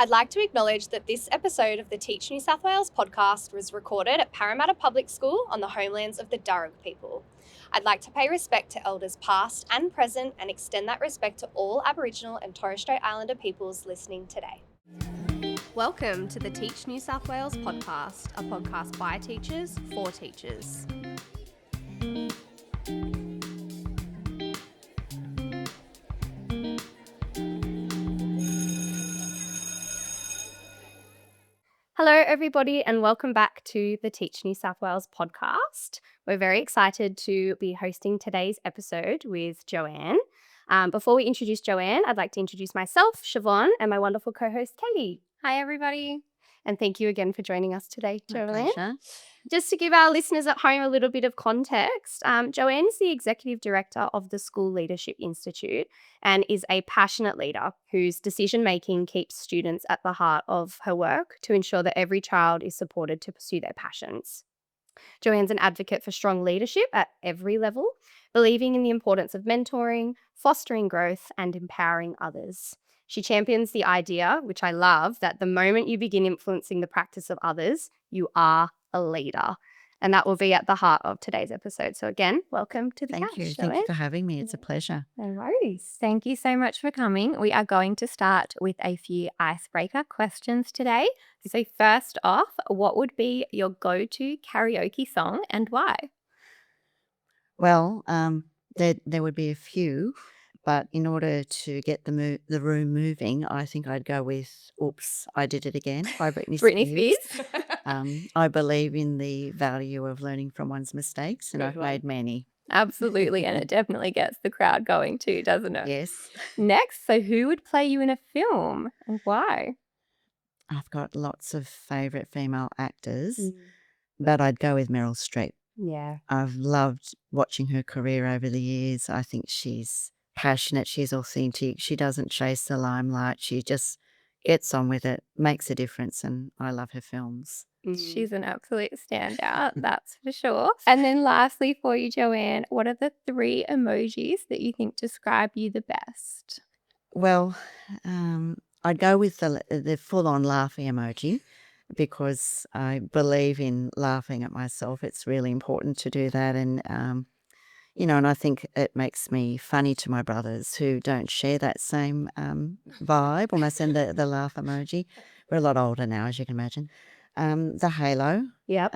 I'd like to acknowledge that this episode of the Teach New South Wales podcast was recorded at Parramatta Public School on the homelands of the Darug people. I'd like to pay respect to elders past and present and extend that respect to all Aboriginal and Torres Strait Islander peoples listening today. Welcome to the Teach New South Wales podcast, a podcast by teachers for teachers. Hello, everybody, and welcome back to the Teach New South Wales podcast. We're very excited to be hosting today's episode with Joanne. Before we introduce Joanne, I'd like to introduce myself, Siobhan, and my wonderful co-host, Katie. Hi, everybody. And thank you again for joining us today, Joanne. Pleasure. Just to give our listeners at home a little bit of context, Joanne is the Executive Director of the School Leadership Institute and is a passionate leader whose decision-making keeps students at the heart of her work to ensure that every child is supported to pursue their passions. Joanne's an advocate for strong leadership at every level, believing in the importance of mentoring, fostering growth, and empowering others. She champions the idea, which I love, that the moment you begin influencing the practice of others, you are a leader. And that will be at the heart of today's episode. So again, welcome to the couch, Thank Joanne. you for having me. It's a pleasure. No worries. Thank you so much for coming. We are going to start with a few icebreaker questions today. So first off, what would be your go-to karaoke song and why? Well, there would be a few, but in order to get the room moving, I think I'd go with "Oops, I Did It Again" by Britney Spears. I believe in the value of learning from one's mistakes, and Good I've one. made many. Absolutely, and it definitely gets the crowd going too, doesn't it? Yes, Next, so who would play you in a film and why? I've got lots of favourite female actors, but I'd go with Meryl Streep. Yeah. I've loved watching her career over the years. I think she's passionate, she's authentic, she doesn't chase the limelight, she just gets on with it, makes a difference, and I love her films. She's an absolute standout, that's for sure. And then lastly for you, Joanne, what are the 3 emojis that you think describe you the best? Well, I'd go with the full-on laughing emoji because I believe in laughing at myself. It's really important to do that, and and I think it makes me funny to my brothers who don't share that same vibe when I send the laugh emoji. We're a lot older now, as you can imagine. The halo, Yep.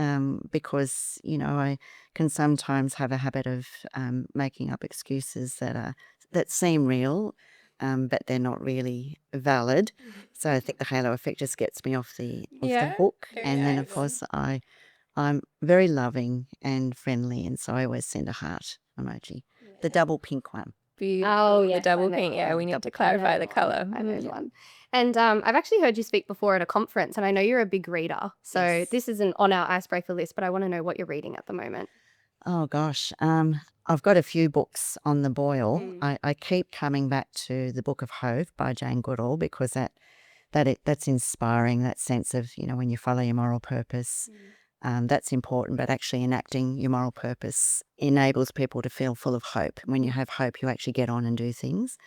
because, I can sometimes have a habit of making up excuses that seem real, but they're not really valid. So I think the halo effect just gets me off the hook. very And then, of nice. course, I'm very loving and friendly, and so I always send a heart emoji, the double pink one. Beautiful. Oh, The yes, double I know pink, the yeah, one. we need to I clarify know the one. colour. I know the one. And I've actually heard you speak before at a conference, and I know you're a big reader. So Yes. this isn't on our icebreaker list, but I want to know what you're reading at the moment. Oh gosh, I've got a few books on the boil. Mm. I keep coming back to The Book of Hope by Jane Goodall because that's inspiring. That sense of when you follow your moral purpose, that's important. But actually enacting your moral purpose enables people to feel full of hope. When you have hope, you actually get on and do things.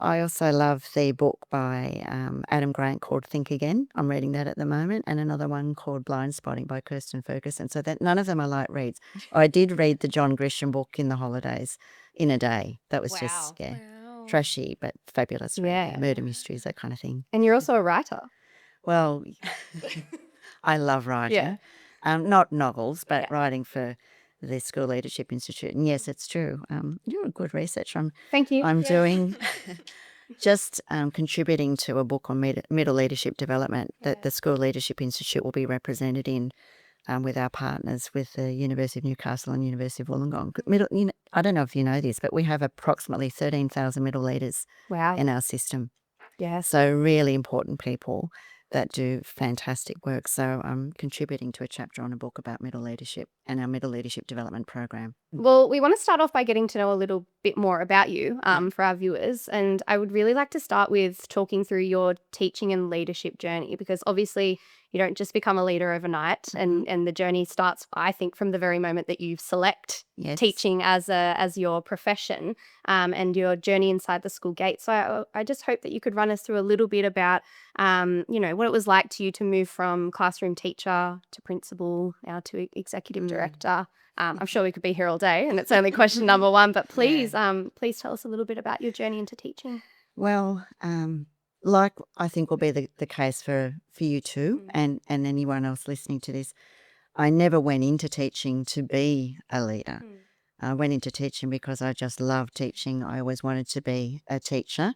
I also love the book by Adam Grant called Think Again. I'm reading that at the moment, and another one called Blind Spotting by Kirsten Ferguson. So that none of them are light reads. I did read the John Grisham book in the holidays in a day. That was just Wow. trashy but fabulous. Really. Yeah. Murder mysteries, that kind of thing. And you're also a writer. Well, I love writing. Yeah. Not novels, but Yeah. writing for the School Leadership Institute. And yes, it's true. You're a good researcher. Thank you. I'm doing just contributing to a book on middle leadership development that the School Leadership Institute will be represented in with our partners with the University of Newcastle and University of Wollongong. I don't know if you know this, but we have approximately 13,000 middle leaders Wow. in our system. Yes. So really important people that do fantastic work. So I'm contributing to a chapter on a book about middle leadership and our middle leadership development program. Well, we want to start off by getting to know a little bit more about you for our viewers. And I would really like to start with talking through your teaching and leadership journey, because obviously you don't just become a leader overnight, and the journey starts, I think, from the very moment that you select teaching as your profession, and your journey inside the school gate. So I just hope that you could run us through a little bit about what it was like to you to move from classroom teacher to principal, now to executive director. I'm sure we could be here all day, and it's only question number one, but please tell us a little bit about your journey into teaching. Well, like I think will be the case for you too, and anyone else listening to this, I never went into teaching to be a leader. I went into teaching because I just loved teaching. I always wanted to be a teacher.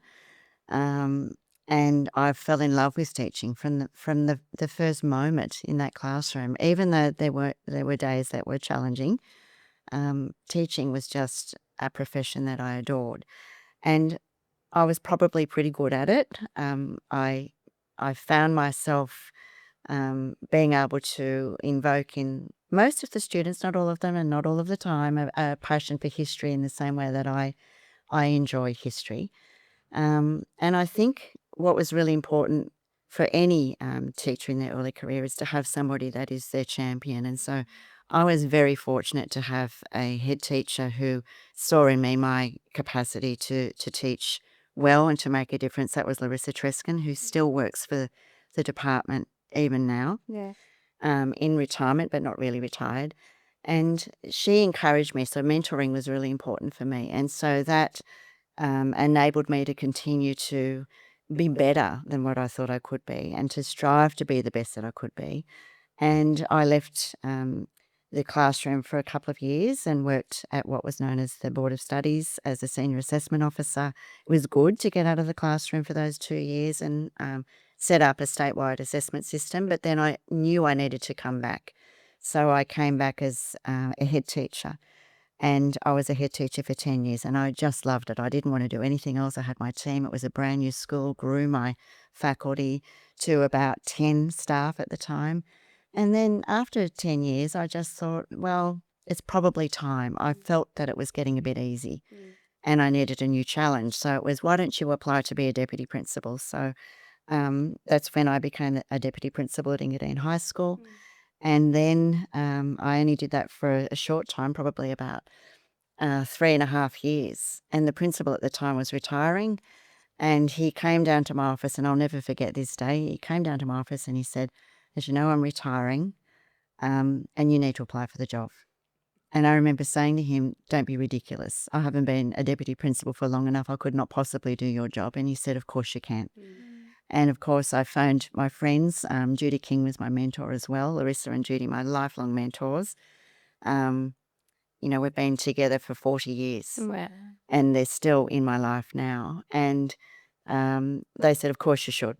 And I fell in love with teaching from the first moment in that classroom. Even though there were days that were challenging, teaching was just a profession that I adored, and I was probably pretty good at it. I found myself being able to invoke in most of the students, not all of them, and not all of the time, a passion for history in the same way that I enjoy history. And I think what was really important for any teacher in their early career is to have somebody that is their champion. And so I was very fortunate to have a head teacher who saw in me my capacity to teach well and to make a difference. That was Larissa Treskin, who still works for the department even now, in retirement, but not really retired. And she encouraged me. So mentoring was really important for me. And so that enabled me to continue to be better than what I thought I could be and to strive to be the best that I could be. And I left the classroom for a couple of years and worked at what was known as the Board of Studies as a senior assessment officer. It was good to get out of the classroom for those 2 years and set up a statewide assessment system, but then I knew I needed to come back. So I came back as a head teacher. And I was a head teacher for 10 years and I just loved it. I didn't want to do anything else. I had my team. It was a brand new school, grew my faculty to about 10 staff at the time. And then after 10 years, I just thought, well, it's probably time. I felt that it was getting a bit easy and I needed a new challenge. So it was, why don't you apply to be a deputy principal? So that's when I became a deputy principal at Engadine High School. And then I only did that for a short time, probably about 3.5 years. And the principal at the time was retiring. And he came down to my office, and I'll never forget this day. He came down to my office and he said, as you know, I'm retiring and you need to apply for the job. And I remember saying to him, don't be ridiculous. I haven't been a deputy principal for long enough. I could not possibly do your job. And he said, of course you can. And of course, I phoned my friends. Judy King was my mentor as well. Larissa and Judy, my lifelong mentors. We've been together for 40 years. Wow. And they're still in my life now. And they said, of course you should.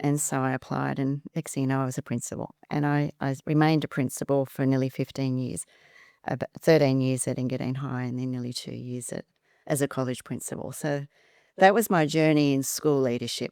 And so I applied, and next thing you know, I was a principal. And I remained a principal for nearly 15 years, about 13 years at Engadine High, and then nearly 2 years as a college principal. So that was my journey in school leadership.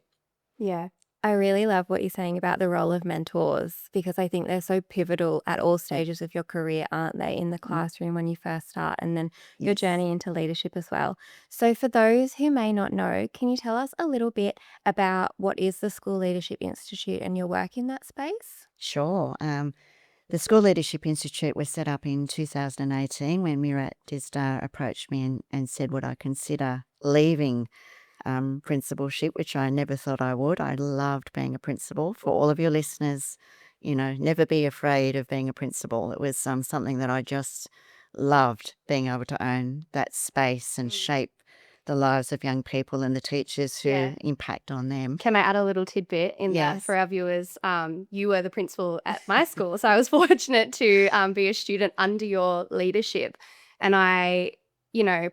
Yeah. I really love what you're saying about the role of mentors, because I think they're so pivotal at all stages of your career, aren't they? In the classroom when you first start, and then your journey into leadership as well. So for those who may not know, can you tell us a little bit about what is the School Leadership Institute and your work in that space? Sure. The School Leadership Institute was set up in 2018 when Mirat Dizdar approached me and said, would I consider leaving principalship, which I never thought I would. I loved being a principal. For all of your listeners, never be afraid of being a principal. It was something that I just loved, being able to own that space and shape the lives of young people and the teachers who impact on them. Can I add a little tidbit in that for our viewers? You were the principal at my school, so I was fortunate to be a student under your leadership, and I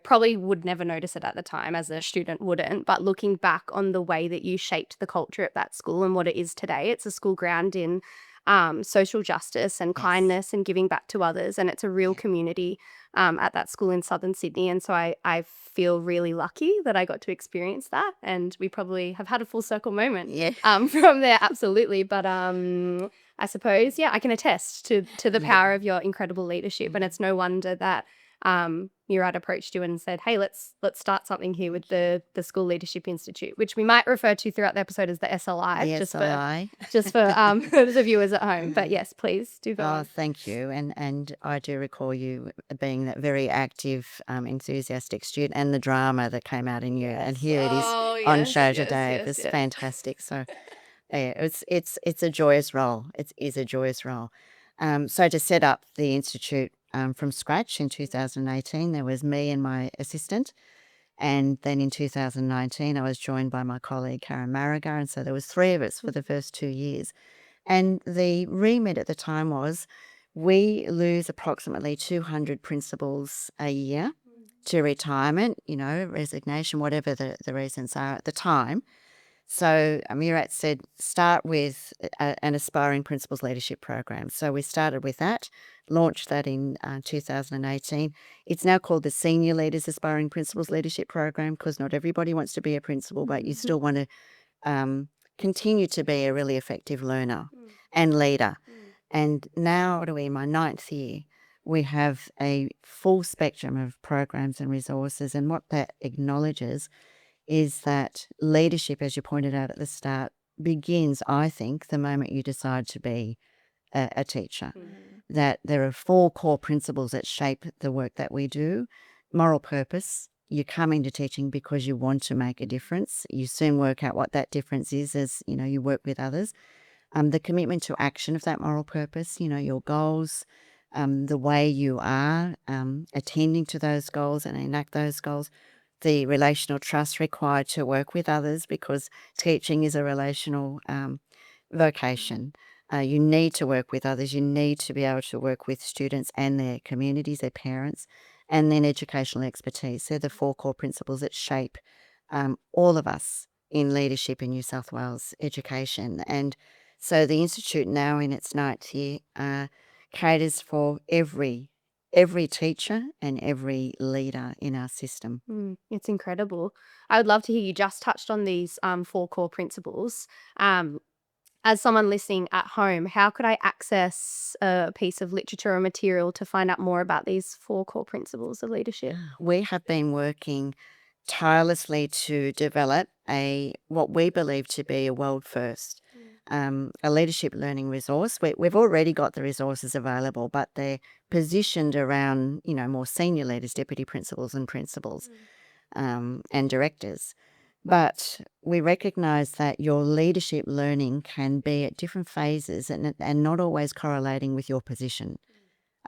probably would never notice it at the time, as a student wouldn't, but looking back on the way that you shaped the culture at that school and what it is today, it's a school ground in social justice and kindness and giving back to others, and it's a real community at that school in southern Sydney. And so I feel really lucky that I got to experience that, and we probably have had a full circle moment from there, absolutely. But I suppose, I can attest to the power of your incredible leadership, and it's no wonder that Murad approached you and said, hey, let's start something here with the School Leadership Institute, which we might refer to throughout the episode as the SLI, The SLI. just for the viewers at home. But yes, please do go Oh, on. thank you. And I do recall you being that very active, enthusiastic student, and the drama that came out in you. And here it is on show today. It was fantastic. So yeah, it's a joyous role. It is a joyous role. So to set up the institute from scratch in 2018, there was me and my assistant. And then in 2019, I was joined by my colleague, Karen Marrigar. And so there was 3 of us for the first 2 years. And the remit at the time was we lose approximately 200 principals a year to retirement, resignation, whatever the reasons are at the time. So Murad said, start with an aspiring principals leadership program. So we started with that, launched that in 2018. It's now called the Senior Leaders Aspiring Principals Leadership Program, because not everybody wants to be a principal, but you still want to continue to be a really effective learner and leader. And now, what are we, in my 9th year, we have a full spectrum of programs and resources. And what that acknowledges is that leadership, as you pointed out at the start, begins, I think, the moment you decide to be a teacher. That there are 4 core principles that shape the work that we do. Moral purpose. You come into teaching because you want to make a difference. You soon work out what that difference is as, you work with others. The commitment to action of that moral purpose, your goals, the way you are attending to those goals and enact those goals. The relational trust required to work with others, because teaching is a relational vocation. You need to work with others. You need to be able to work with students and their communities, their parents, and then educational expertise. They're the 4 core principles that shape all of us in leadership in New South Wales education. And so the Institute, now in its 9th year, caters for every teacher and every leader in our system. It's incredible. I would love to hear, you just touched on these 4 core principles. As someone listening at home, how could I access a piece of literature or material to find out more about these 4 core principles of leadership? We have been working tirelessly to develop what we believe to be a world first, a leadership learning resource. We've already got the resources available, but they're positioned around, more senior leaders, deputy principals and principals, and directors. But we recognise that your leadership learning can be at different phases and not always correlating with your position.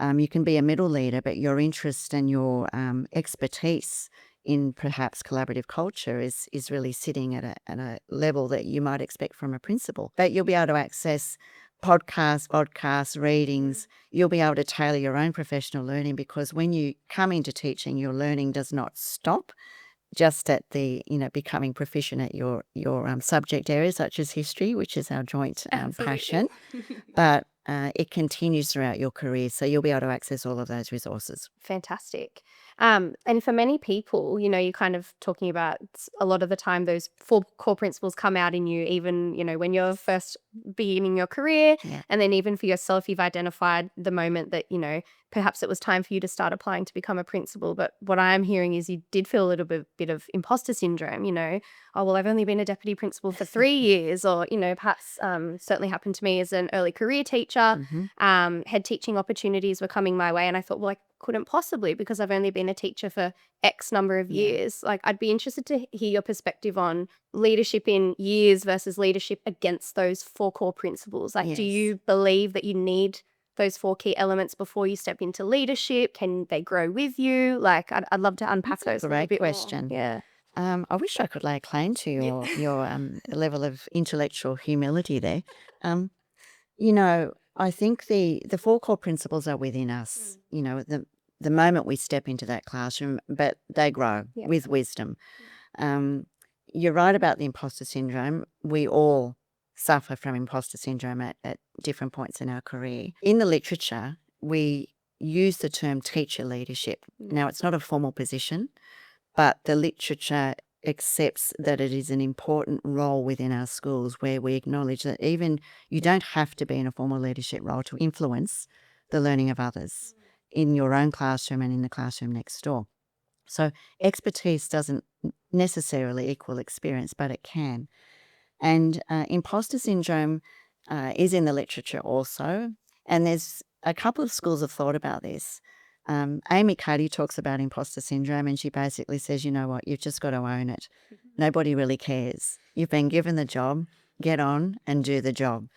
You can be a middle leader, but your interest and your expertise in perhaps collaborative culture is really sitting at a level that you might expect from a principal. But you'll be able to access podcasts, readings. You'll be able to tailor your own professional learning, because when you come into teaching, your learning does not stop just at the, becoming proficient at your subject area, such as history, which is our joint passion, but it continues throughout your career. So you'll be able to access all of those resources. Fantastic. And for many people, you're kind of talking about a lot of the time those 4 core principles come out in you, even, when you're first beginning your career. Yeah. And then even for yourself, you've identified the moment that, perhaps it was time for you to start applying to become a principal. But what I'm hearing is you did feel a little bit of imposter syndrome, oh, well, I've only been a deputy principal for 3 years, or, perhaps certainly happened to me as an early career teacher. Head teaching opportunities were coming my way, and I thought, well, I couldn't possibly, because I've only been a teacher for X number of years. Like, I'd be interested to hear your perspective on leadership in years versus leadership against those 4 core principles. Like, do you believe that you need those 4 key elements before you step into leadership? Can they grow with you? Like, I'd love to unpack those a little bit question. more. Yeah. I wish I could lay claim to your level of intellectual humility there. I think the 4 core principles are within us, the moment we step into that classroom, but they grow with wisdom. You're right about the imposter syndrome. We all suffer from imposter syndrome at different points in our career. In the literature, we use the term teacher leadership. Now, it's not a formal position, but the literature accepts that it is an important role within our schools, where we acknowledge that even you don't have to be in a formal leadership role to influence the learning of others. in your own classroom and in the classroom next door. So expertise doesn't necessarily equal experience, but it can. And imposter syndrome is in the literature also. And there's a couple of schools of thought about this. Amy Cuddy talks about imposter syndrome, and she basically says, you know what, you've just got to own it. Nobody really cares. You've been given the job, get on and do the job.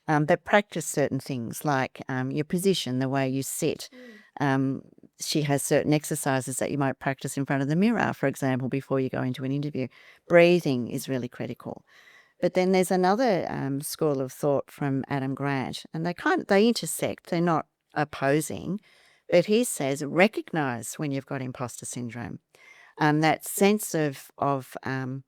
But practice certain things like your position, the way you sit. She has certain exercises that you might practice in front of the mirror, for example, before you go into an interview. Breathing is really critical. But then there's another school of thought from Adam Grant, and they intersect. They're not opposing, but he says recognize when you've got imposter syndrome. That sense of a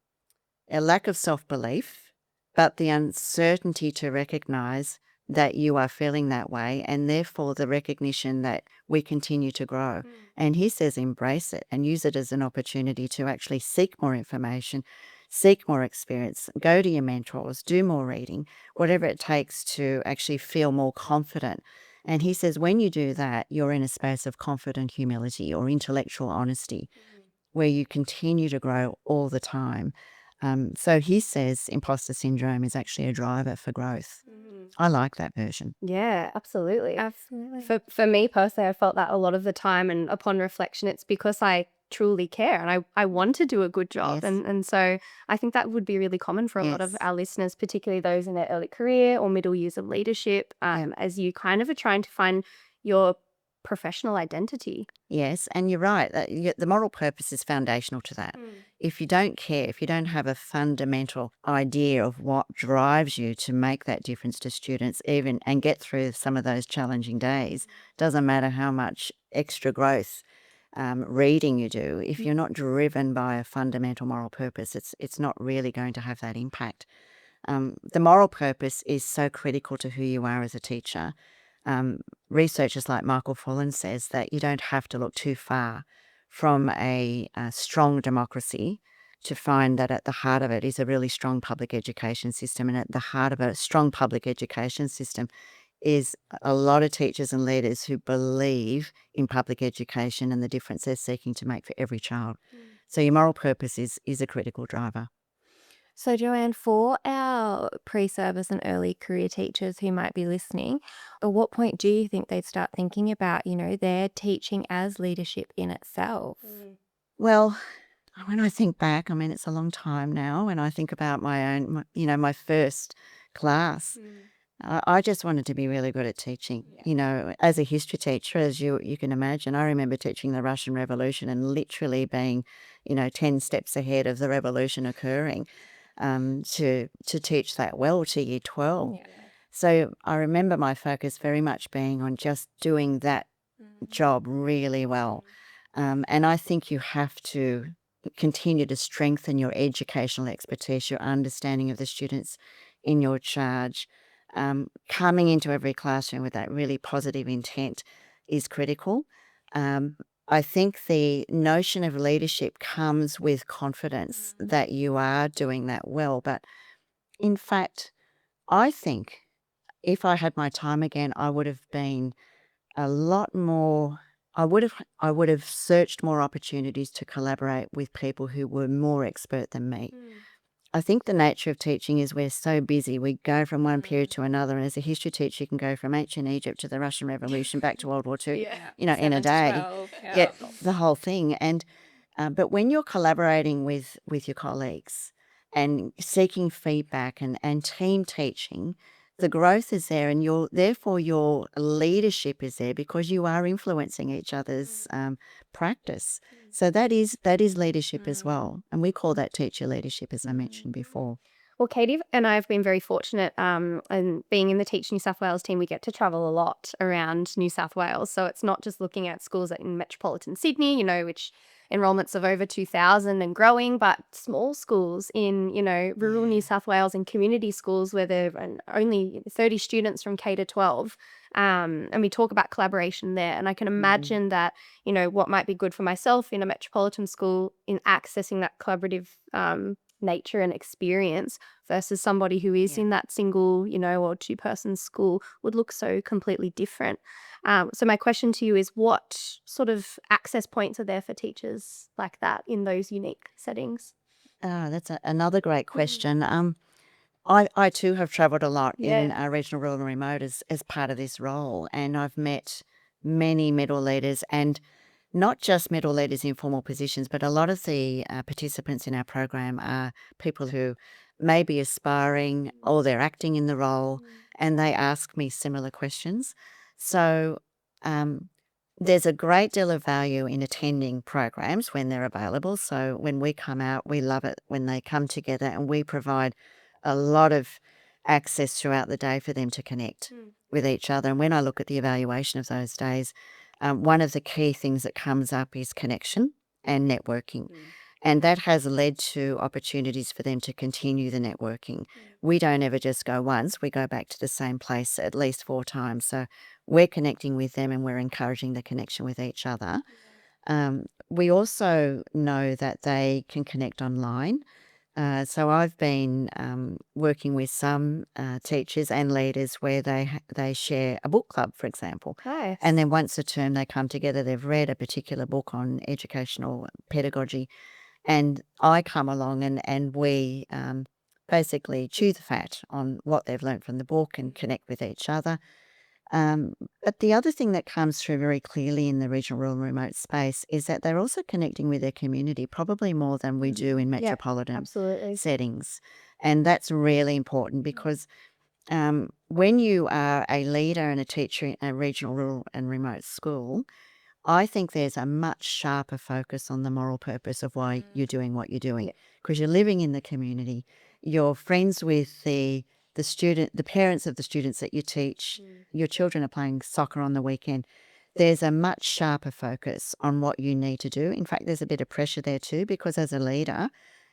lack of self-belief, but the uncertainty to recognize that you are feeling that way, and therefore the recognition that we continue to grow. And he says embrace it and use it as an opportunity to actually seek more information, seek more experience, go to your mentors, do more reading, whatever it takes to actually feel more confident. And he says when you do that, you're in a space of confident humility or intellectual honesty where you continue to grow all the time. So he says imposter syndrome is actually a driver for growth. I like that version. Yeah, absolutely. Absolutely. For me personally, I felt that a lot of the time, and upon reflection, it's because I truly care and I want to do a good job. Yes. And so I think that would be really common for a lot of Yes. our listeners, particularly those in their early career or middle years of leadership, as you kind of are trying to find your professional identity. Yes, and you're right. The moral purpose is foundational to that. If you don't care, if you don't have a fundamental idea of what drives you to make that difference to students, even and get through some of those challenging days, doesn't matter how much extra growth reading you do. If you're not driven by a fundamental moral purpose, it's not really going to have that impact. The moral purpose is so critical to who you are as a teacher. Researchers like Michael Fullan says that you don't have to look too far from a strong democracy to find that at the heart of it is a really strong public education system. And at the heart of a strong public education system is a lot of teachers and leaders who believe in public education and the difference they're seeking to make for every child. So your moral purpose is a critical driver. So, Joanne, for our pre-service and early career teachers who might be listening, at what point do you think they'd start thinking about, their teaching as leadership in itself? Well, when I think back, I mean, it's a long time now. When I think about my first class, I just wanted to be really good at teaching. As a history teacher, as you can imagine, I remember teaching the Russian Revolution and literally being, 10 steps ahead of the revolution occurring. To teach that well to year 12. Yeah. So I remember my focus very much being on just doing that job really well. And I think you have to continue to strengthen your educational expertise, your understanding of the students in your charge. Coming into every classroom with that really positive intent is critical. I think the notion of leadership comes with confidence that you are doing that well. But in fact, I think if I had my time again, I would have been a lot more. I would have searched more opportunities to collaborate with people who were more expert than me. I think the nature of teaching is we're so busy. We go from one period to another. And as a history teacher, you can go from ancient Egypt to the Russian Revolution back to World War II, in a day. 12, Yeah, the whole thing. And but when you're collaborating with your colleagues and seeking feedback and team teaching, the growth is there, and therefore your leadership is there because you are influencing each other's practice. So that is leadership as well, and we call that teacher leadership, as I mentioned before. Well, Katie and I have been very fortunate, and being in the Teach New South Wales team, we get to travel a lot around New South Wales. So it's not just looking at schools in metropolitan Sydney, which enrollments of over 2,000 and growing, but small schools in, rural New South Wales and community schools where there are only 30 students from K to 12. And we talk about collaboration there. And I can imagine that, what might be good for myself in a metropolitan school in accessing that collaborative nature and experience versus somebody who is Yeah. in that single, or two-person school would look so completely different. So my question to you is, what sort of access points are there for teachers like that in those unique settings? That's another great question. I too have travelled a lot in Yeah. regional, rural and remote as part of this role, and I've met many middle leaders, and not just middle leaders in formal positions, but a lot of the participants in our program are people who may be aspiring or they're acting in the role, and they ask me similar questions. So um, there's a great deal of value in attending programs when they're available. So when we come out, we love it when they come together, and we provide a lot of access throughout the day for them to connect with each other. And when I look at the evaluation of those days, one of the key things that comes up is connection and networking. And that has led to opportunities for them to continue the networking. We don't ever just go once, we go back to the same place at least 4 times. So we're connecting with them and we're encouraging the connection with each other. We also know that they can connect online. So I've been working with some teachers and leaders where they share a book club, for example. Nice. And then once a term they come together, they've read a particular book on educational pedagogy, and I come along and we basically chew the fat on what they've learnt from the book and connect with each other. But the other thing that comes through very clearly in the regional, rural and remote space is that they're also connecting with their community, probably more than we do in metropolitan Absolutely. settings. And that's really important because when you are a leader and a teacher in a regional, rural and remote school, I think there's a much sharper focus on the moral purpose of why you're doing what you're doing, because you're living in the community, you're friends with the parents of the students that you teach, your children are playing soccer on the weekend. There's a much sharper focus on what you need to do. In fact, there's a bit of pressure there too, because as a leader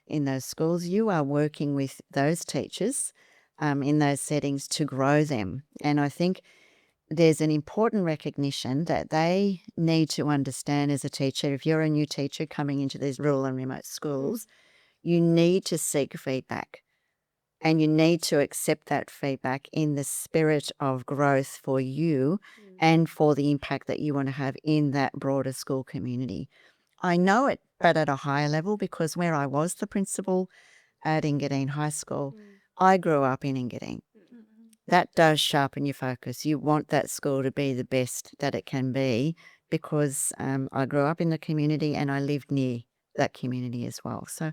in those schools, you are working with those teachers in those settings to grow them. And I think there's an important recognition that they need to understand as a teacher. If you're a new teacher coming into these rural and remote schools, you need to seek feedback. And you need to accept that feedback in the spirit of growth for you and for the impact that you want to have in that broader school community. I know it, but at a higher level, because where I was the principal at Engadine High School, I grew up in Engadine. That does sharpen your focus. You want that school to be the best that it can be, because I grew up in the community and I lived near that community as well. So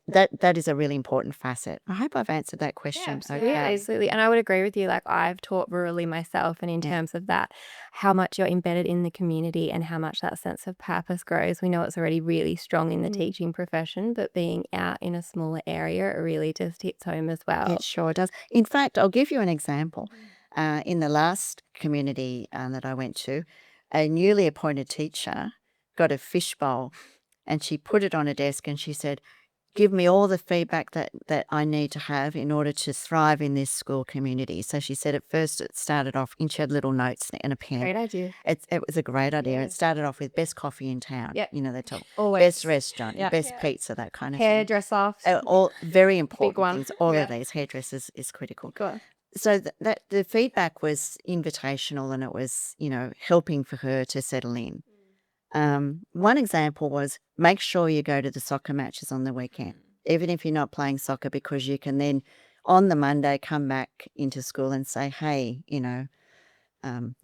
that is a really important facet. I hope I've answered that question. Absolutely. Absolutely. And I would agree with you. Like, I've taught rurally myself, and in terms of that, how much you're embedded in the community and how much that sense of purpose grows. We know it's already really strong in the teaching profession, but being out in a smaller area, it really just hits home as well. It sure does. In fact, I'll give you an example. In the last community that I went to, a newly appointed teacher got a fishbowl and she put it on a desk and she said, "Give me all the feedback that I need to have in order to thrive in this school community." So she said at first it started off, and she had little notes and a pen. Great idea. It was a great idea. Yeah. It started off with best coffee in town. Yep. You know, they talk Always. best restaurant, Yep. best pizza, that kind of thing. Hairdresser. All very important one. things. All Yeah. of these, hairdressers is critical. Good. So that the feedback was invitational, and it was, helping for her to settle in. One example was, make sure you go to the soccer matches on the weekend, even if you're not playing soccer, because you can then on the Monday come back into school and say, "Hey,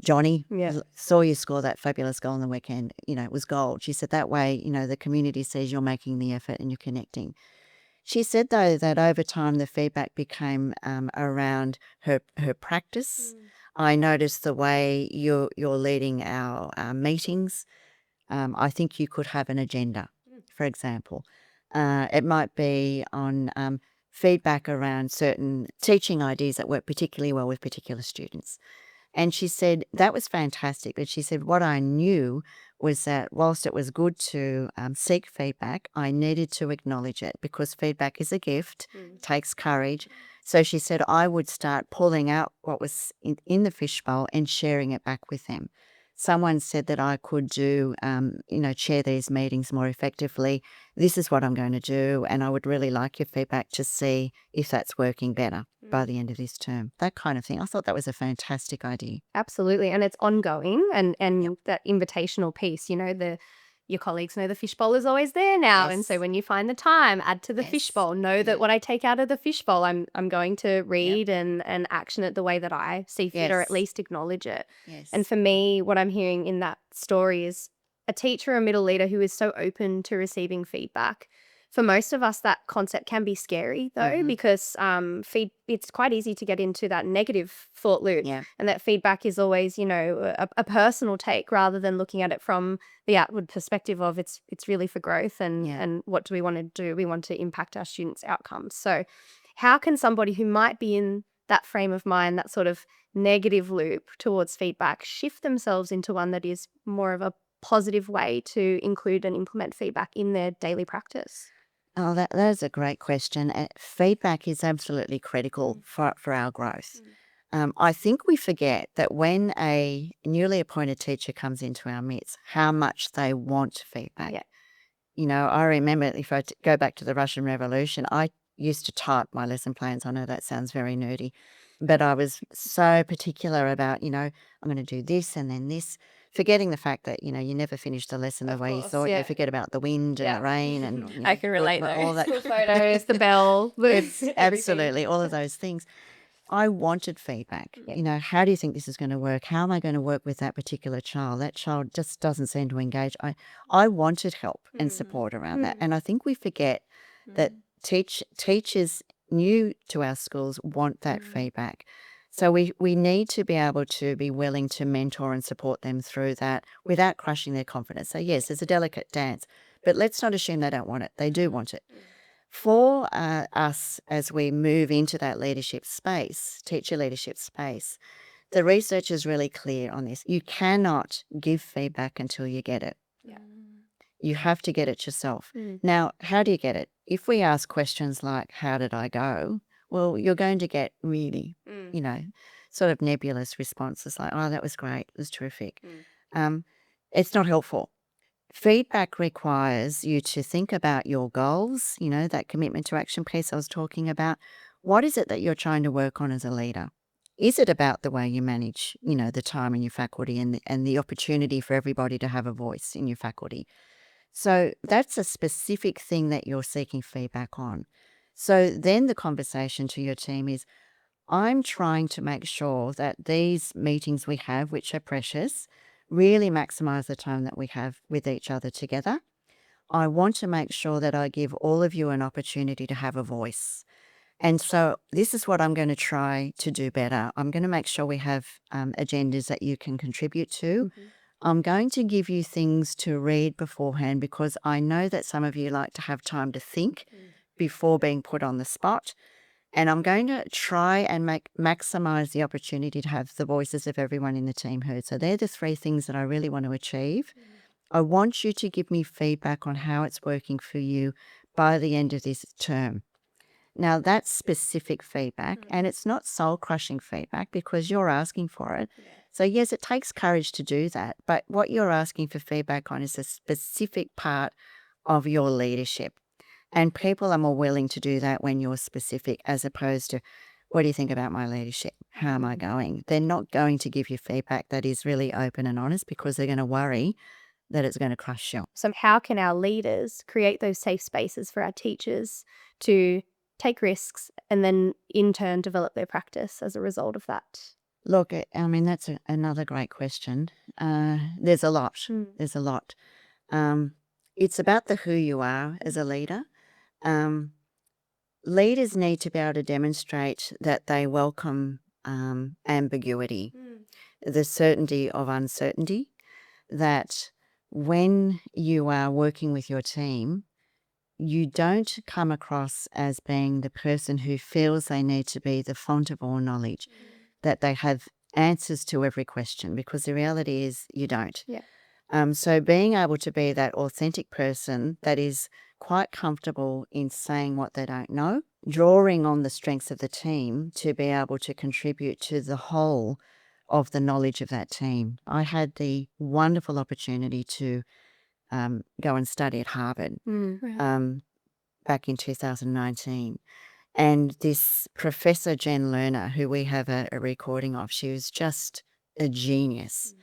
Johnny, saw you score that fabulous goal on the weekend. It was gold." She said that way, the community sees you're making the effort and you're connecting. She said, though, that over time the feedback became around her practice. I noticed the way you're leading our meetings. I think you could have an agenda, for example. It might be on feedback around certain teaching ideas that work particularly well with particular students. And she said that was fantastic. But she said what I knew was that whilst it was good to seek feedback, I needed to acknowledge it, because feedback is a gift, takes courage. So she said I would start pulling out what was in the fishbowl and sharing it back with them. someone said that I could do, chair these meetings more effectively. This is what I'm going to do, and I would really like your feedback to see if that's working better by the end of this term. That kind of thing. I thought that was a fantastic idea. Absolutely. And it's ongoing, and that invitational piece, your colleagues know the fishbowl is always there now. And so Yes. when you find the time, add to the Yes. fishbowl. Know that what I take out of the fishbowl, I'm going to read and action it the way that I see fit, or at Yes. least acknowledge it. Yes. And for me, what I'm hearing in that story is a teacher or middle leader who is so open to receiving feedback. For most of us, that concept can be scary, though, because it's quite easy to get into that negative thought loop. Yeah. And that feedback is always, a personal take, rather than looking at it from the outward perspective of it's really for growth, and what do we want to do? We want to impact our students' outcomes. So how can somebody who might be in that frame of mind, that sort of negative loop towards feedback, shift themselves into one that is more of a positive way to include and implement feedback in their daily practice? Oh, that's a great question. Feedback is absolutely critical for our growth. I think we forget that when a newly appointed teacher comes into our midst, how much they want feedback. Yeah. I remember, if I go back to the Russian Revolution, I used to type my lesson plans. I know that sounds very nerdy, but I was so particular about, I'm going to do this and then this, forgetting the fact that, you never finish the lesson the Of way you course, thought. yeah. You forget about the wind and Yeah. the rain and I can relate all that. The photos, the bell, It's everything. absolutely all of those things. I wanted feedback. Yeah. How do you think this is going to work? How am I going to work with that particular child? That child just doesn't seem to engage. I wanted help and support around that. And I think we forget that teachers new to our schools want that feedback. So we need to be able to be willing to mentor and support them through that without crushing their confidence. So yes, it's a delicate dance, but let's not assume they don't want it. They do want it. For us, as we move into that leadership space, teacher leadership space, the research is really clear on this. You cannot give feedback until you get it. Yeah. You have to get it yourself. Now, how do you get it? If we ask questions like, how did I go? Well, you're going to get really, sort of nebulous responses like, oh, that was great. It was terrific. It's not helpful. Feedback requires you to think about your goals, that commitment to action piece I was talking about. What is it that you're trying to work on as a leader? Is it about the way you manage, the time in your faculty and the opportunity for everybody to have a voice in your faculty? So that's a specific thing that you're seeking feedback on. So then the conversation to your team is, I'm trying to make sure that these meetings we have, which are precious, really maximize the time that we have with each other together. I want to make sure that I give all of you an opportunity to have a voice. And so this is what I'm going to try to do better. I'm going to make sure we have agendas that you can contribute to. I'm going to give you things to read beforehand because I know that some of you like to have time to think before being put on the spot. And I'm going to try and maximize the opportunity to have the voices of everyone in the team heard. So they're the three things that I really want to achieve. I want you to give me feedback on how it's working for you by the end of this term. Now, that's specific feedback, and it's not soul-crushing feedback because you're asking for it. So, yes, it takes courage to do that, but what you're asking for feedback on is a specific part of your leadership. And people are more willing to do that when you're specific as opposed to, what do you think about my leadership? How am I going? They're not going to give you feedback that is really open and honest because they're going to worry that it's going to crush you. So how can our leaders create those safe spaces for our teachers to take risks and then in turn develop their practice as a result of that? Look, that's another great question. There's a lot. There's a lot. It's about the who you are as a leader. Leaders need to be able to demonstrate that they welcome ambiguity, the certainty of uncertainty, that when you are working with your team, you don't come across as being the person who feels they need to be the font of all knowledge, that they have answers to every question, because the reality is you don't. So being able to be that authentic person that is quite comfortable in saying what they don't know, drawing on the strengths of the team to be able to contribute to the whole of the knowledge of that team. I had the wonderful opportunity to go and study at Harvard back in 2019. And this Professor Jen Lerner, who we have a recording of, she was just a genius.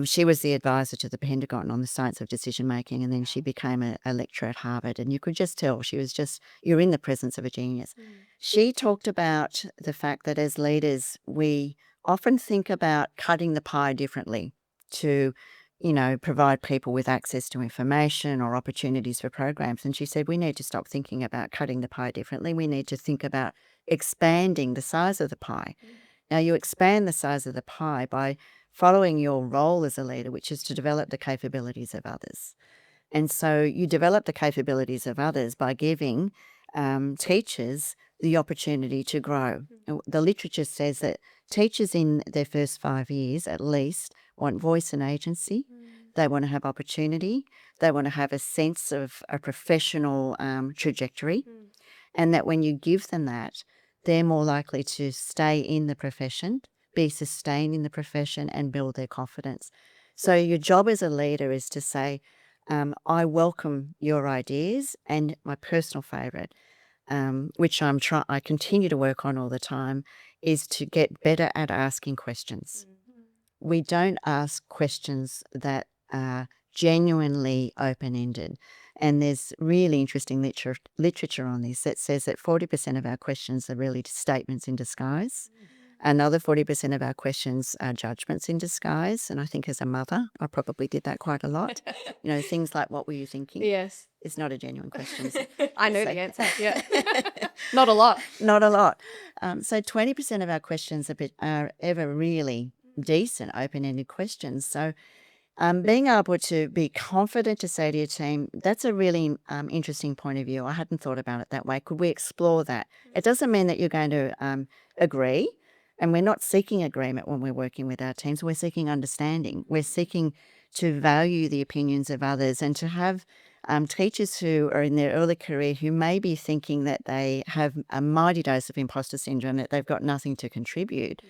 She was the advisor to the Pentagon on the science of decision making, and then she became a lecturer at Harvard. And you could just tell she was you're in the presence of a genius. She talked about the fact that as leaders, we often think about cutting the pie differently to, provide people with access to information or opportunities for programs. And she said, we need to stop thinking about cutting the pie differently. We need to think about expanding the size of the pie. Now, you expand the size of the pie by following your role as a leader, which is to develop the capabilities of others. And so you develop the capabilities of others by giving teachers the opportunity to grow. The literature says that teachers in their first 5 years at least want voice and agency. They want to have opportunity. They want to have a sense of a professional trajectory. And that when you give them that, they're more likely to stay in the profession, be sustained in the profession, and build their confidence. So your job as a leader is to say, I welcome your ideas, and my personal favourite, which I continue to work on all the time, is to get better at asking questions. We don't ask questions that are genuinely open-ended. And there's really interesting literature on this that says that 40% of our questions are really statements in disguise. Another 40% of our questions are judgments in disguise. And I think as a mother, I probably did that quite a lot. Things like, what were you thinking? Yes. It's not a genuine question. I know the answer. Yeah. Not a lot. Not a lot. So 20% of our questions are ever really decent, open-ended questions. So being able to be confident to say to your team, that's a really interesting point of view. I hadn't thought about it that way. Could we explore that? It doesn't mean that you're going to agree. And we're not seeking agreement when we're working with our teams. We're seeking understanding. We're seeking to value the opinions of others, and to have teachers who are in their early career who may be thinking that they have a mighty dose of imposter syndrome, that they've got nothing to contribute.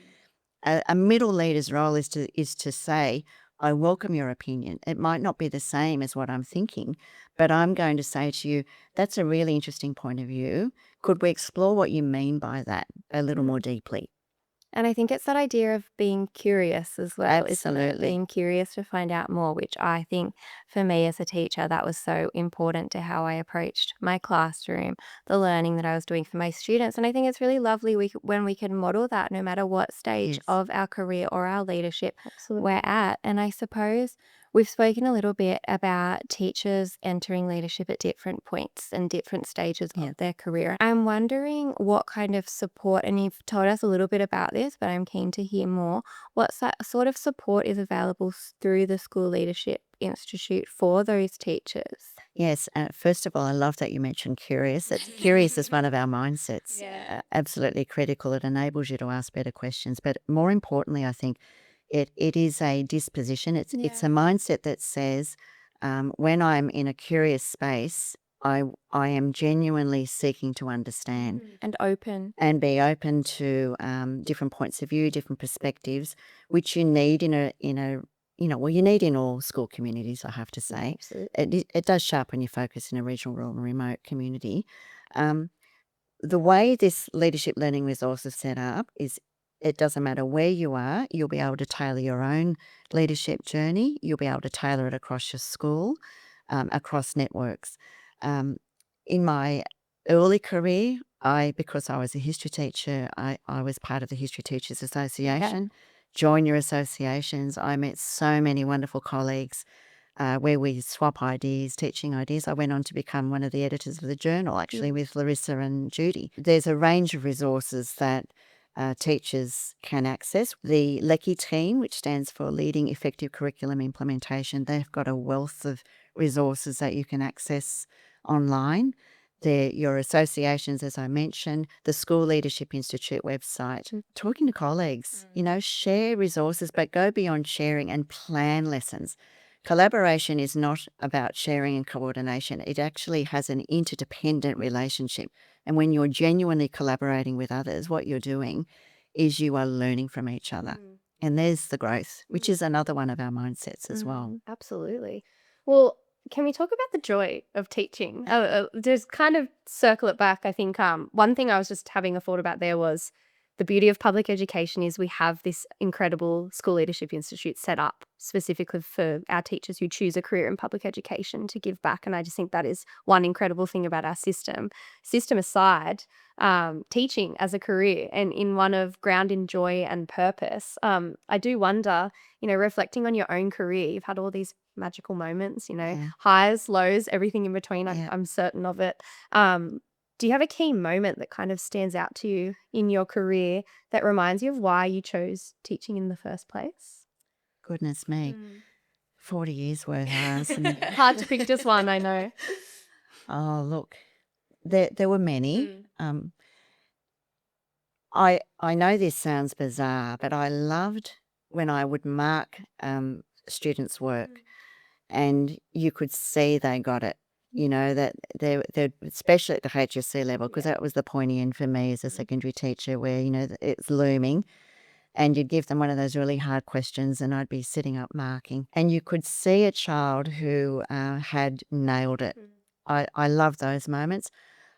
A middle leader's role is to say, I welcome your opinion. It might not be the same as what I'm thinking, but I'm going to say to you, that's a really interesting point of view. Could we explore what you mean by that a little more deeply? And I think it's that idea of being curious as well. Isn't it? Absolutely. Being curious to find out more, which I think for me as a teacher, that was so important to how I approached my classroom, the learning that I was doing for my students. And I think it's really lovely when we can model that no matter what stage Yes. of our career or our leadership Absolutely. we're at. And I suppose we've spoken a little bit about teachers entering leadership at different points and different stages Yeah. of their career. I'm wondering what kind of support, and you've told us a little bit about this, but I'm keen to hear more. What sort of support is available through the School Leadership Institute for those teachers? Yes. First of all, I love that you mentioned curious. Curious is one of our mindsets. Yeah. Absolutely critical. It enables you to ask better questions. But more importantly, I think it is a disposition. It's a mindset that says, when I'm in a curious space, I am genuinely seeking to understand And open. and be open to different points of view, different perspectives, which you need you need in all school communities, I have to say. Absolutely. It does sharpen your focus in a regional, rural, and remote community. The way this leadership learning resource is set up is, it doesn't matter where you are, you'll be able to tailor your own leadership journey. You'll be able to tailor it across your school, across networks. In my early career, because I was a history teacher, I was part of the History Teachers Association. Join your associations. I met so many wonderful colleagues where we swap ideas, teaching ideas. I went on to become one of the editors of the journal, actually, with Larissa and Judy. There's a range of resources that teachers can access. The LECI team, which stands for Leading Effective Curriculum Implementation, they've got a wealth of resources that you can access online. Your associations, as I mentioned, the School Leadership Institute website, talking to colleagues, share resources, but go beyond sharing and plan lessons. Collaboration is not about sharing and coordination. It actually has an interdependent relationship. And when you're genuinely collaborating with others, what you're doing is you are learning from each other. And there's the growth, which is another one of our mindsets as well. Absolutely. Well, can we talk about the joy of teaching? Just kind of circle it back. I think one thing I was just having a thought about there was the beauty of public education is we have this incredible school leadership institute set up specifically for our teachers who choose a career in public education to give back. And I just think that is one incredible thing about our system. System aside, teaching as a career and in one of ground in joy and purpose. I do wonder, reflecting on your own career, you've had all these magical moments, highs, lows, everything in between. I'm certain of it. Do you have a key moment that kind of stands out to you in your career that reminds you of why you chose teaching in the first place? Goodness me. 40 years worth. Hard to pick just one, I know. Oh, look, there were many. I know this sounds bizarre, but I loved when I would mark students' work and you could see they got it. That they're especially at the HSC level, because that was the pointy end for me as a secondary teacher where, it's looming and you'd give them one of those really hard questions and I'd be sitting up marking and you could see a child who had nailed it. I love those moments.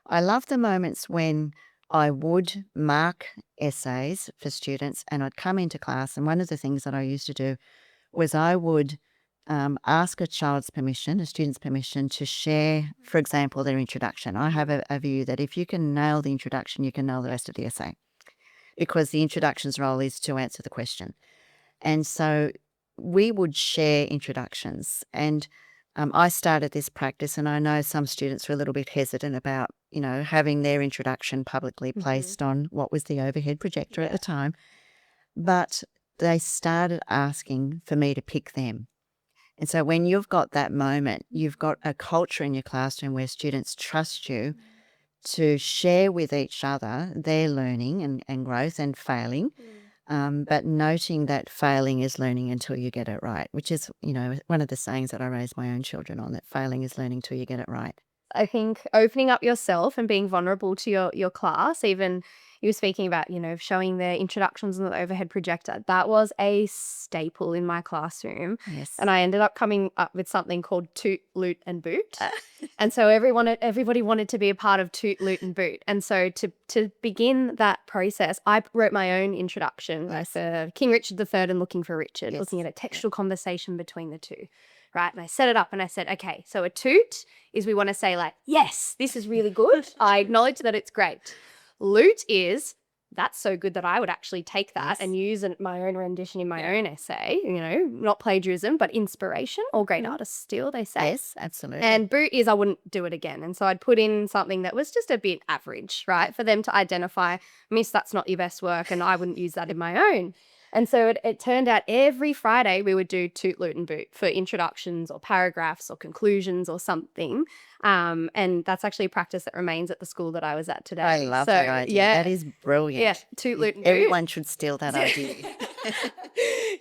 I love the moments when I would mark essays for students and I'd come into class, and one of the things that I used to do was I would ask a student's permission to share, for example, their introduction. I have a view that if you can nail the introduction, you can nail the rest of the essay, because the introduction's role is to answer the question. And so we would share introductions, and I started this practice, and I know some students were a little bit hesitant about, having their introduction publicly placed on what was the overhead projector at the time, but they started asking for me to pick them. And so when you've got that moment, you've got a culture in your classroom where students trust you to share with each other their learning and growth and failing, but noting that failing is learning until you get it right, which is, one of the sayings that I raise my own children on, that failing is learning till you get it right. I think opening up yourself and being vulnerable to your class, even you were speaking about, showing their introductions on the overhead projector. That was a staple in my classroom. Yes. And I ended up coming up with something called Toot, Loot and Boot. And so everybody wanted to be a part of Toot, Loot and Boot. And so to begin that process, I wrote my own introduction for King Richard III and Looking for Richard, looking at a textual conversation between the two. Right. And I set it up and I said, okay, so a toot is we want to say like, yes, this is really good. I acknowledge that it's great. Loot is that's so good that I would actually take that and use my own rendition in my own essay, not plagiarism, but inspiration. All great artists steal, they say. Yes, absolutely. And boot is I wouldn't do it again. And so I'd put in something that was just a bit average, right, for them to identify, miss, that's not your best work, and I wouldn't use that in my own. And so it turned out every Friday we would do Toot, Loot and Boot for introductions or paragraphs or conclusions or something. And that's actually a practice that remains at the school that I was at today. I love that idea. Yeah, that is brilliant. Yeah, Toot, Loot and Boot. Everyone should steal that idea.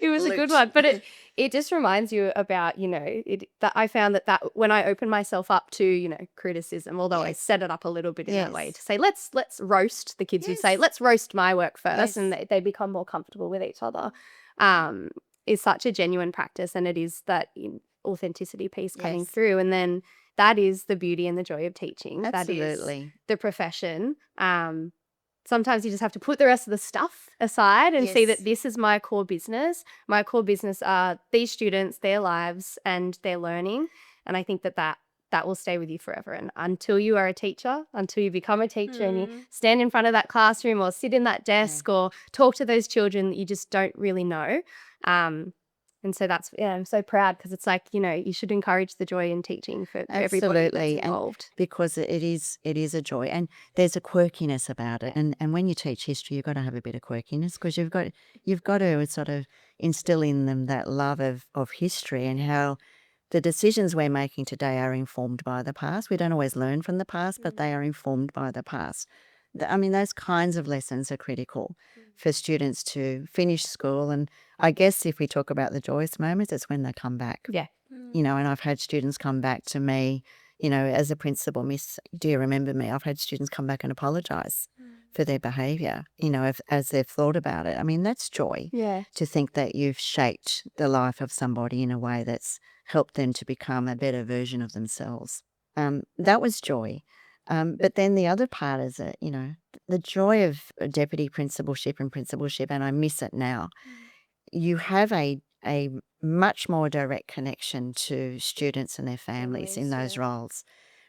It was a good one. But it just reminds you about, that I found that when I open myself up to, criticism, although I set it up a little bit in that way to say, let's roast the kids who say, let's roast my work first, and they become more comfortable with each other, is such a genuine practice. And it is that authenticity piece coming through. And then that is the beauty and the joy of teaching. Absolutely. That is the profession. Sometimes you just have to put the rest of the stuff aside and see that this is my core business. My core business are these students, their lives and their learning. And I think that will stay with you forever. And until you are a teacher, until you become a teacher and you stand in front of that classroom or sit in that desk or talk to those children that you just don't really know. And so I'm so proud because it's like, you should encourage the joy in teaching for everybody that's involved. Because it is a joy, and there's a quirkiness about it. And when you teach history, you've got to have a bit of quirkiness, because you've got to sort of instill in them that love of history and how the decisions we're making today are informed by the past. We don't always learn from the past, but they are informed by the past. I mean, those kinds of lessons are critical for students to finish school. And I guess if we talk about the joyous moments, it's when they come back. Yeah. And I've had students come back to me, as a principal, Miss, do you remember me? I've had students come back and apologise for their behaviour, as they've thought about it. I mean, that's joy. Yeah. To think that you've shaped the life of somebody in a way that's helped them to become a better version of themselves. That was joy. But then the other part is that, the joy of deputy principalship and principalship, and I miss it now. You have a much more direct connection to students and their families in those roles,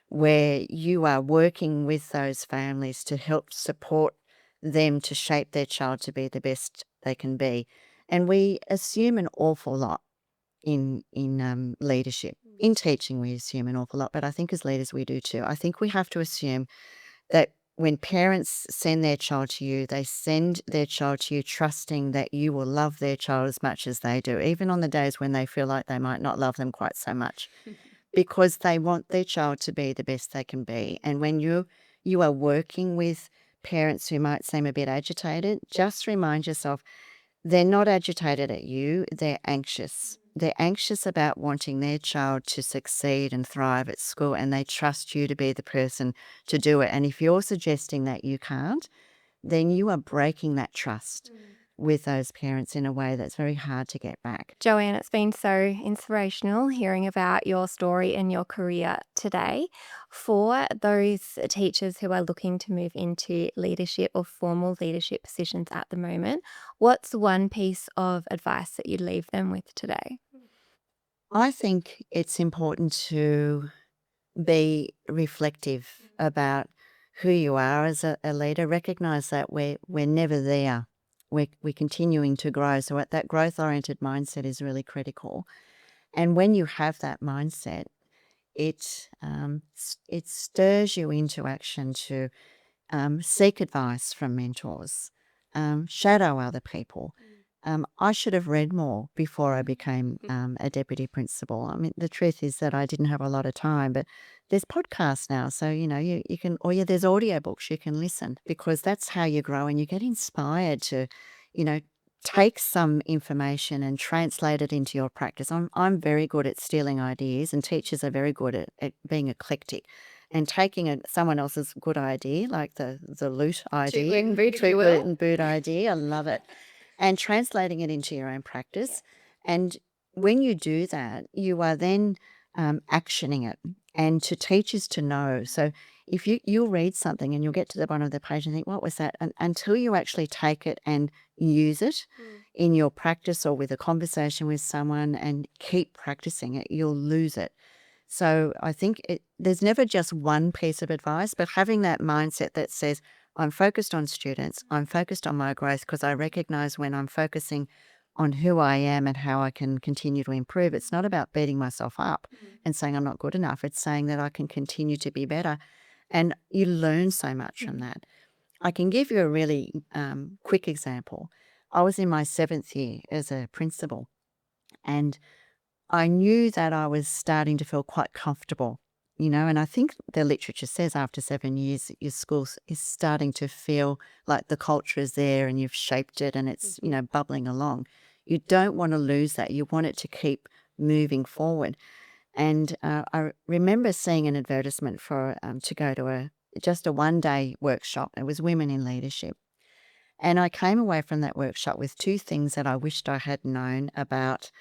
where you are working with those families to help support them to shape their child to be the best they can be. And we assume an awful lot in leadership. In teaching, we assume an awful lot, but I think as leaders we do too. I think we have to assume that when parents send their child to you, they send their child to you trusting that you will love their child as much as they do, even on the days when they feel like they might not love them quite so much, because they want their child to be the best they can be. And when you are working with parents who might seem a bit agitated, just remind yourself they're not agitated at you, they're anxious. They're anxious about wanting their child to succeed and thrive at school, and they trust you to be the person to do it. And if you're suggesting that you can't, then you are breaking that trust with those parents in a way that's very hard to get back. Joanne, it's been so inspirational hearing about your story and your career today. For those teachers who are looking to move into leadership or formal leadership positions at the moment, what's one piece of advice that you'd leave them with today? I think it's important to be reflective about who you are as a leader. Recognize that we're never there. We're continuing to grow. So that growth-oriented mindset is really critical. And when you have that mindset, it stirs you into action to seek advice from mentors, shadow other people. I should have read more before I became a deputy principal. I mean, the truth is that I didn't have a lot of time, but there's podcasts now. So, you can, there's audiobooks you can listen, because that's how you grow and you get inspired to, take some information and translate it into your practice. I'm very good at stealing ideas, and teachers are very good at being eclectic and taking someone else's good idea, like the loot idea. Toot and boot, if you Toot will. and boot idea. I love it. And translating it into your own practice. And when you do that, you are then actioning it. And to teachers to know. So if you'll read something and you'll get to the bottom of the page and think, what was that? And until you actually take it and use it in your practice or with a conversation with someone and keep practicing it, you'll lose it. So I think there's never just one piece of advice, but having that mindset that says, I'm focused on students, I'm focused on my growth, because I recognize when I'm focusing on who I am and how I can continue to improve, it's not about beating myself up and saying I'm not good enough. It's saying that I can continue to be better. And you learn so much from that. I can give you a really quick example. I was in my 7th year as a principal, and I knew that I was starting to feel quite comfortable, and I think the literature says after 7 years, your school is starting to feel like the culture is there and you've shaped it and it's, bubbling along. You don't want to lose that. You want it to keep moving forward. And I remember seeing an advertisement for to go to just a one-day workshop. It was women in leadership. And I came away from that workshop with 2 things that I wished I had known about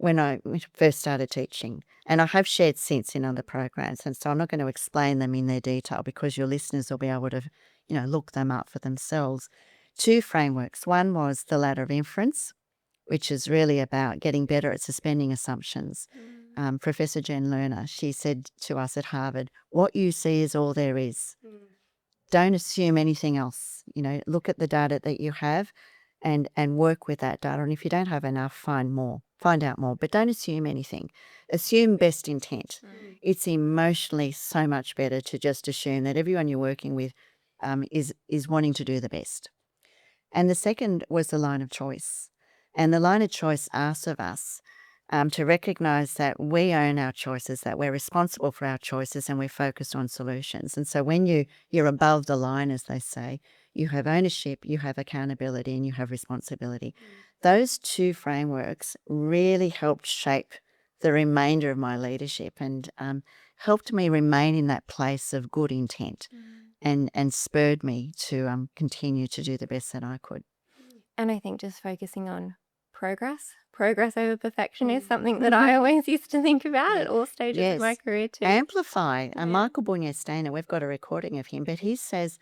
when I first started teaching. And I have shared since in other programs. And so I'm not going to explain them in their detail, because your listeners will be able to, look them up for themselves. 2 frameworks. One was the ladder of inference, which is really about getting better at suspending assumptions. Professor Jen Lerner, she said to us at Harvard, what you see is all there is. Don't assume anything else. Look at the data that you have and work with that data. And if you don't have enough, find out more, but don't assume anything. Assume best intent. It's emotionally so much better to just assume that everyone you're working with is wanting to do the best. And the second was the line of choice. And the line of choice asks of us to recognize that we own our choices, that we're responsible for our choices, and we're focused on solutions. And so when you're above the line, as they say, you have ownership, you have accountability, and you have responsibility. Those 2 frameworks really helped shape the remainder of my leadership and helped me remain in that place of good intent. and spurred me to continue to do the best that I could. And I think just focusing on progress over perfection is something that I always used to think about at all stages of my Yes. career too. Amplify. Michael Bournier-Stainer, we've got a recording of him, but he says,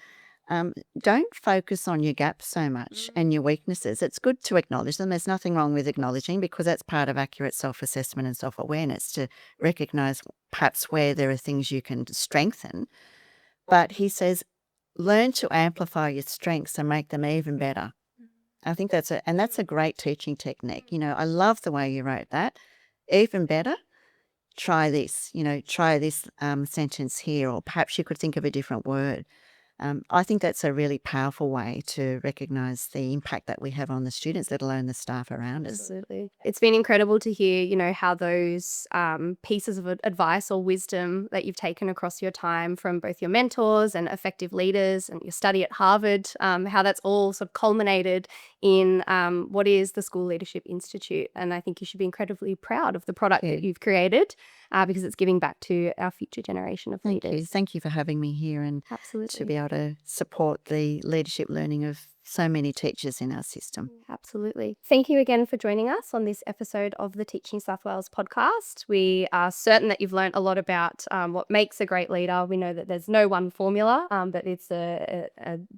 don't focus on your gaps so much and your weaknesses. It's good to acknowledge them. There's nothing wrong with acknowledging, because that's part of accurate self-assessment and self-awareness, to recognise perhaps where there are things you can strengthen. But he says, learn to amplify your strengths and make them even better. I think that's a great teaching technique. I love the way you wrote that. Even better, try this, try this sentence here, or perhaps you could think of a different word. I think that's a really powerful way to recognise the impact that we have on the students, let alone the staff around us. Absolutely. It's been incredible to hear, how those pieces of advice or wisdom that you've taken across your time from both your mentors and effective leaders and your study at Harvard, how that's all sort of culminated in what is the School Leadership Institute. And I think you should be incredibly proud of the product that you've created, because it's giving back to our future generation of leaders. Thank you for having me here, and Absolutely. to be able to support the leadership learning of so many teachers in our system. Absolutely. Thank you again for joining us on this episode of the Teach New South Wales podcast. We are certain that you've learned a lot about what makes a great leader. We know that there's no one formula, but it's a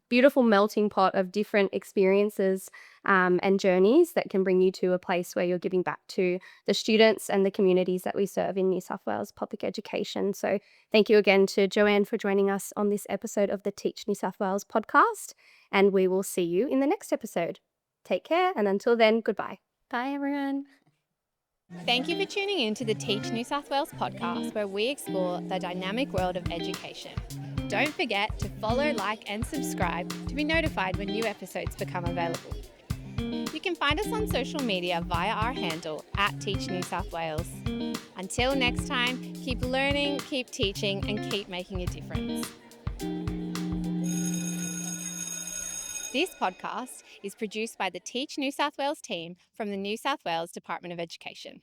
beautiful melting pot of different experiences and journeys that can bring you to a place where you're giving back to the students and the communities that we serve in New South Wales public education. So thank you again to Joanne for joining us on this episode of the Teach New South Wales podcast. And we will see you in the next episode. Take care, and until then, goodbye. Bye, everyone. Thank you for tuning in to the Teach New South Wales podcast, where we explore the dynamic world of education. Don't forget to follow, like, and subscribe to be notified when new episodes become available. You can find us on social media via our handle @Teach New South Wales. Until next time, keep learning, keep teaching, and keep making a difference. This podcast is produced by the Teach New South Wales team from the New South Wales Department of Education.